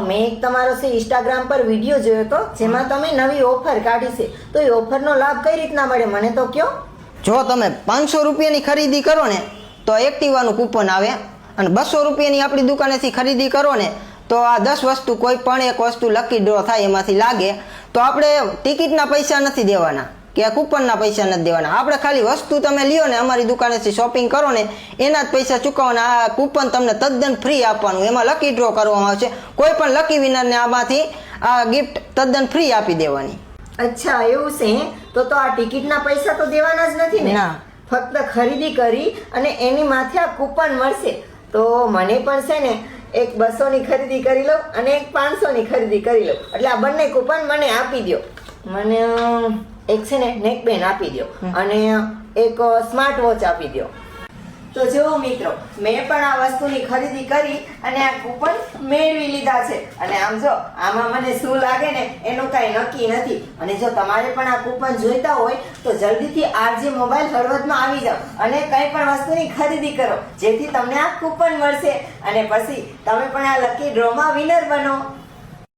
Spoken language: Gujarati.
મેં એક તમારો છે ઇન્સ્ટાગ્રામ પર વિડીયો જોયો હતો જેમાં તમે નવી ઓફર કાઢી છે, તો એ ઓફરનો લાભ કઈ રીતના મળે મને તો કયો. જો તમે 500 રૂપિયાની ખરીદી કરો ને તો એક્ટિવાનું કૂપન આવે, અને 200 રૂપિયાની આપણી દુકાનેથી ખરીદી કરો ને તો આ 10 વસ્તુ કોઈ પણ એક વસ્તુ લકી ડ્રો થાય એમાંથી લાગે. તો આપણે ટિકિટના પૈસા નથી દેવાના કે કૂપનના પૈસા નથી દેવાના, આપણે ખાલી વસ્તુ તમે લ્યો ને અમારી દુકાનેથી શોપિંગ કરો ને એના જ પૈસા ચૂકવવાના. આ કૂપન તમને તદ્દન ફ્રી આપવાનું, એમાં લકી ડ્રો કરવામાં આવશે. કોઈ પણ લકી વિનરને આમાંથી આ ગિફ્ટ તદ્દન ફ્રી આપી દેવાની. અચ્છા એવું છે હે? તો આ ટિકિટના પૈસા તો દેવાના જ નથી ને? ના. ફક્ત ખરીદી કરી અને એની માથે આ કૂપન મળશે. તો મને પણ છે ને એક 200 ની ખરીદી કરી લઉં અને એક 500 ની ખરીદી કરી લઉં, એટલે આ બંને કૂપન મને આપી દો. મને એક છે ને નેકબેન્ડ આપી દો અને એક સ્માર્ટ વોચ આપી દો. તો જુઓ મિત્રો, મેં પણ આ વસ્તુની ખરીદી કરી અને આ કૂપન મેળવી લીધા છે. અને આમ જો આમાં મને શું લાગે ને એનું કાંઈ નક્કી નથી. અને જો તમારે પણ આ કૂપન જોઈતા હોય તો જલ્દીથી આરજે મોબાઈલ હળવદમાં આવી જાઓ અને કંઈ પણ વસ્તુની ખરીદી કરો, જેથી તમને આ કૂપન મળશે અને પછી તમે પણ આ લકી ડ્રોમાં વિનર બનો.